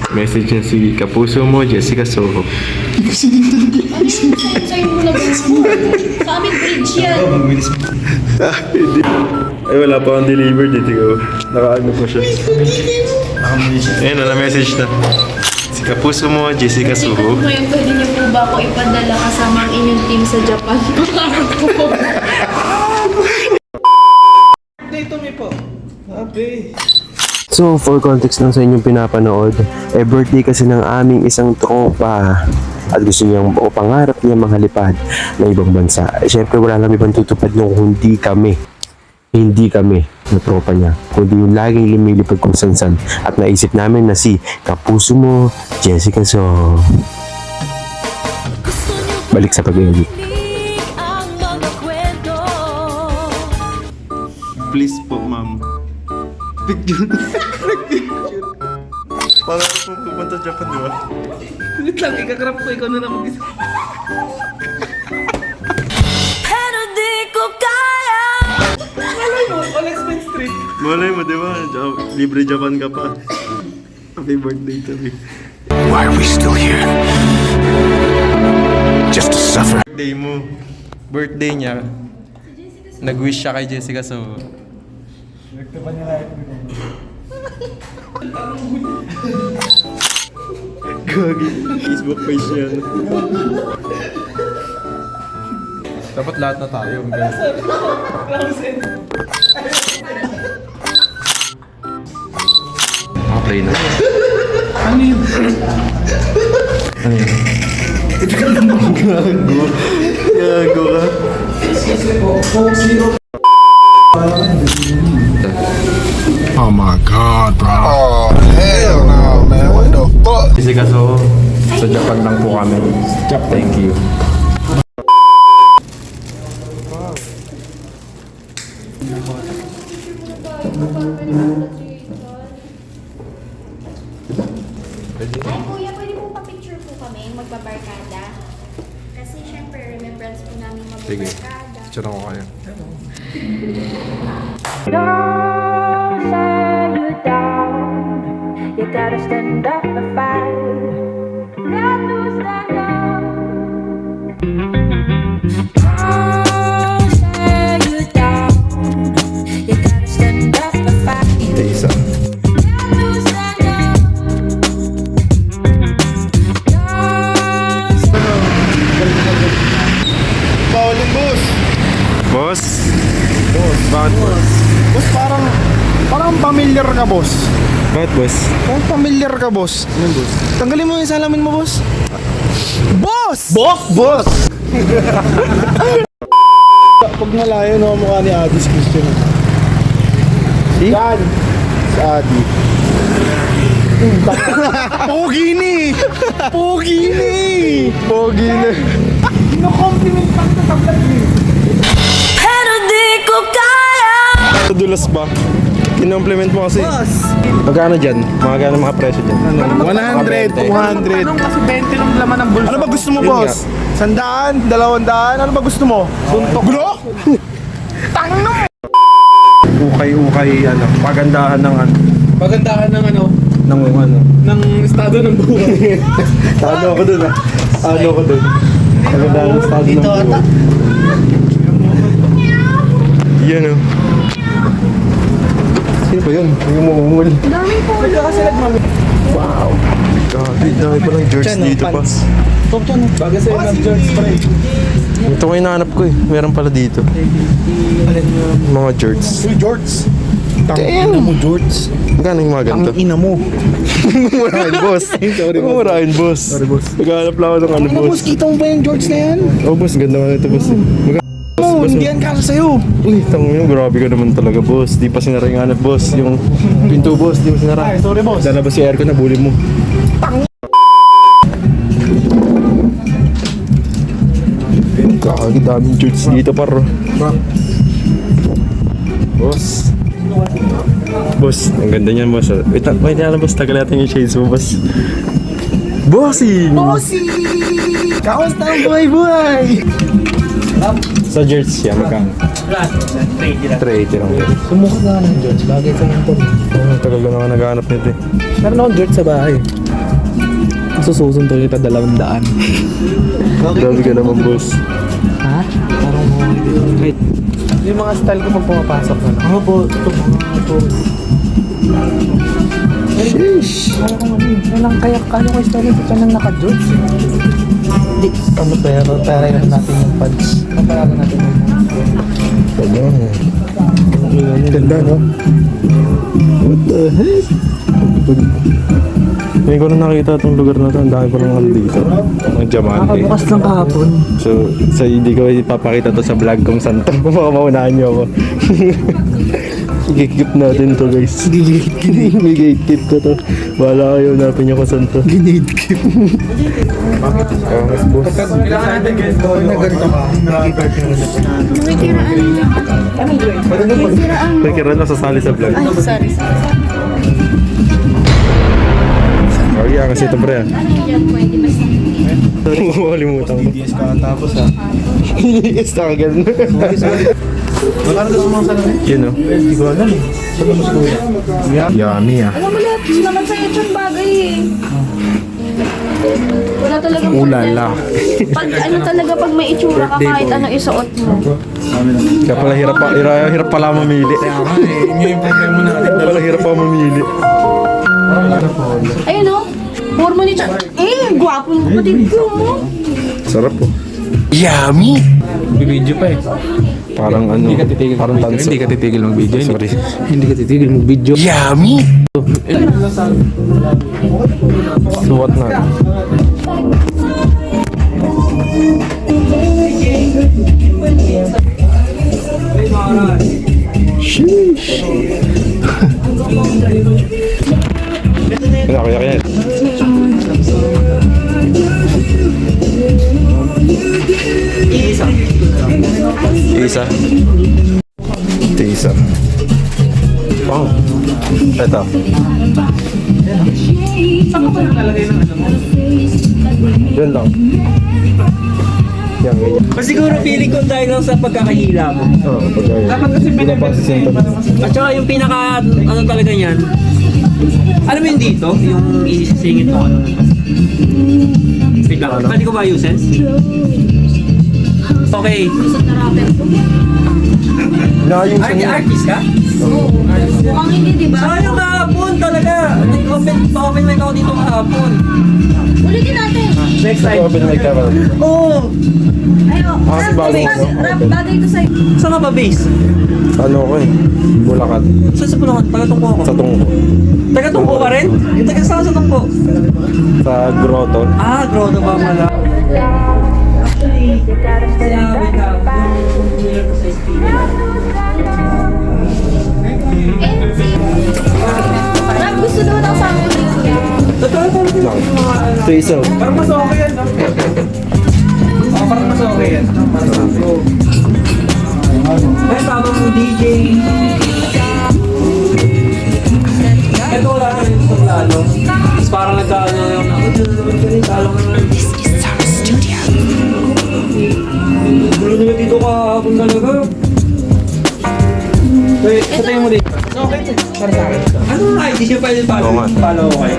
Message niya si kapuso mo, Jessica Soho. Sa'yo mo na ba? Sa aming bridge yan. Hindi. Ay, wala pa akong delivered dito ko. Naka-ano pa siya. Ayun na, na-message na. Si kapuso mo, Jessica Soho. Ngayon, pwede niyo po ba ako ipadala kasama ang inyong team sa Japan? Pangarap ko. Dito mi po. Sabi. So, for context lang sa inyong pinapanood, birthday kasi ng aming isang tropa at gusto niyang o pangarap niya mangalipad na ibang bansa. Siyempre, wala lang ibang tutupad nung hindi kami na tropa niya, kundi yung laging lumilipad kung san-san. At naisip namin na si kapuso mo, Jessica So. Balik sa pag-edit. Please po, ma'am. Picture. Nag-picture. Pangarap mo pupunta Japan, di ba? Wait lang, ikakrap ko. Ikaw na mag-isa. Pero di ko kaya. Malay mo, on expense trip. Malay mo, di ba? Libre Japan ka pa. Happy birthday to me. Why are we still here? Just to suffer. Birthday mo. Birthday niya. Nag-wish siya kay Jessica, so... Gagi. Facebook page niya. Dapat lahat na tayo. Play na. Ano yun? Ano yun? Gago. Gago ka. Oh my god, bro. Oh, hell no, man. What the fuck? Kasi kaso, sa Japan lang po kami. Thank you. Ay, kuya, pwede po pa-picture po kami, magbabarkada. Kasi syempre, remembrance po namin magbabarkada. Picture ako kayo. Don't say you down. You gotta stand up and fight. Got to stand up. Don't say you down. You gotta stand up and fight. Isa. Got to stand up. Don't Bawalin, boss. Boss? Boss? Bakit boss? Boss, parang familiar ka, boss. Bakit boss? Parang familiar ka, boss. Anong boss? Tanggalin mo yung salamin mo, boss. Boss! Boss! Boss! Pag malayo, no, mukha ni Adis Christian. Si? Yan! Si Adi. Pogi ni! Pogi ni! Pogi ni! No-compliment pang tatablat niyo. pero di ko kaya. Dulas ba? Kinompliment mo kasi. Boss! Magkano dyan? Magkano mga presyo dyan? 100, 200. Anong kasi 20 ng laman ng bulsa? Ano ba gusto mo, Yun boss? 100, 200, ano ba gusto mo? Suntok. Bro? Ukay-ukay, ano, pagandahan ng ano. Pagandahan ng ano? Ng ano. Ng estado ng buhay. Ano ko dun ah. Ano ko dun. Pagandahan ng estado ng buhay. Yan oh. Sino ba yun? Yung umungol. Daming po. Kasi nagmamit. Wow. Grabe, dami palang George dito pa. Top dyan. Bagay sa'yo ng George spray. Ito ko hinahanap ko eh. Meron pala dito. Mga George. Uy, George. Tangina mo, George. Magkano yung mga ganito? Ang ina mo. Murahin, boss. Sorry, boss. Murahin, boss. Sorry, boss. Naghahanap lang ako ng ano, Ano, boss? boss. Kita mo ba yung George na yan? Oh, boss. Ganda nga ito, boss. Oh, hindi yan kasa sa'yo. Uy, tango yun. Grabe ka naman talaga, boss. Di pa sinara yung hanap, boss. Yung pinto, boss. Di pa sinara. Ay, sorry, boss. Lalabas si aircon na bully mo. Kagi daming George dito, paro. Boss. Boss, ang ganda niyan, boss. Wait lang, boss. Tagal natin yung shades mo, boss. Bossing! Bossy! Kamusta ang buhay-buhay? Sa Jerts siya, magkano? 380 lang. Sumukat na ng George. Bagay sa yung pon. Tagal na nga naghahanap nito eh. Meron akong George sa bahay. Sususun to kita 200. Grabe ka naman, boss. Ha? Parang mga yung mga style ko pag pumapasok na. Ano po? Ito mga ito. Sheesh! Walang kaya ano ko style ito nang naka-George. Hindi. Ano pero tarayan natin yung pads. Kapalagan natin yung ganda, no? What the heck? Ngayon ko na nakita itong lugar na ito. Ang dami pa lang ano dito. Ang diamante. Nakabukas lang kahapon. So hindi ko ipapakita to sa vlog kung saan to. Baka maunahan niyo ako. Gigip natin to, guys. May gatekeep ko to. Wala kayo, hanapin niyo kung saan to. Gatekeep. Bakit? Mas boss. Kailangan natin guys. Pag na ganito ka, Nagkira na sasali sa vlog. Sorry. Okay, kasi ito pre. Ano yan pwede mas Kalimutan ko. DS ka tapos ha. Yes, na agad. Magkano daw sa mga salamin? Yun o. Hindi ko alam eh. Saan mo kuya? Yummy ah. Alam mo lahat naman sa'yo itong bagay eh. Wala talagang Ulala. Pag ano talaga pag may itsura ka kahit ano isuot mo. Kaya pala hirap pala mamili. Yun yung problema natin. Kaya pala hirap pa mamili. Ayun o. Forma ni Chan. Gwapo yung kapatid ko mo. Sarap po. Bibidyo pa eh. Parang ano, parang tanso. Hindi ka titigil mag-video. Sorry. Hindi ka titigil mag-video. Suwat na. Sheesh. Kaya. Isa. Isa. Wow. Ito. Yan lang. Yan, ganyan. Mas siguro feeling ko dahil lang sa pagkakahila mo. Oo, pagkaya. Dapat kasi pinag-sisento. At saka yung pinaka, ano talaga yan, alam mo yung dito, yung isisingit mo ano. Wait lang, pwede ko ba ayusin? Okay. Artist ka? Mukhang hindi, di ba? Sayang kahapon talaga. Pa-open mic ako dito kahapon. Ulitin natin. Next time. Open mic ka ba? Oo. Ay, oh. si bagay, no? Rap, bagay to sa'yo. Saan ka ba base? Ano ko eh? Bulacan. Saan sa Bulacan? Taga-tungko ako. Sa Tungko. Taga-tungko ka rin? Yung taga-saan sa Tungko? Sa Grotto. Ah, Grotto ba pala? You gotta stand Wait up. Rap, gusto naman ako sa akin. Ito isa. Parang mas okay yan, no? Oh, parang mas okay yan. Ay, tama mo DJ. Ito wala ka rin sa lalo. Tapos parang nagkaano yung talo ka naman. Gulo nila dito kahapon talaga. Wait, sa tayo mo dito. Okay, para sa akin. Ano nga, hindi siya pwede Oo nga. follow ko kayo.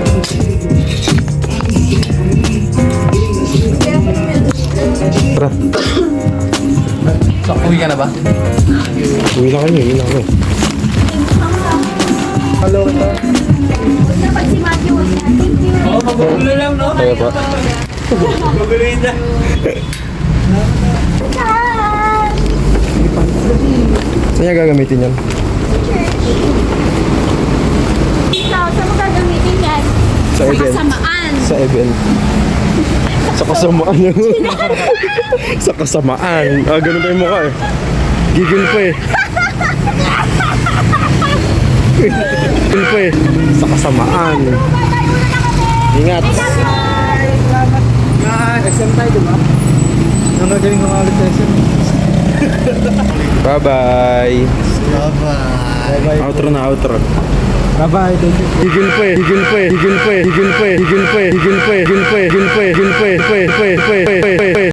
Tara. So, uwi ka na ba? Uwi na kami. Hello, ito. Dapat si Matthew. Thank you. Oo, magugulo lang, no? Kaya pa. Maguguloyin na. Saan niya gagamitin yan? Ikaw, saan mo gagamitin yan? Sa event. Kasamaan. Sa event. Sa kasamaan. Sa kasamaan. Ganun pa yung mukha eh. Gigil pa eh. Gigil pa eh. Sa kasamaan. Ingat. SM tayo, di ba? Nangagaling ko nga ulit sa SM. Bye-bye. Bye-bye. Outro na, outro. Bye-bye. Thank you. Higil pa eh, higil pa eh, higil pa eh, higil pa eh, higil pa eh, higil pa eh, higil pa eh, higil pa eh, higil pa eh, higil pa eh, higil pa eh, higil pa eh, higil pa eh.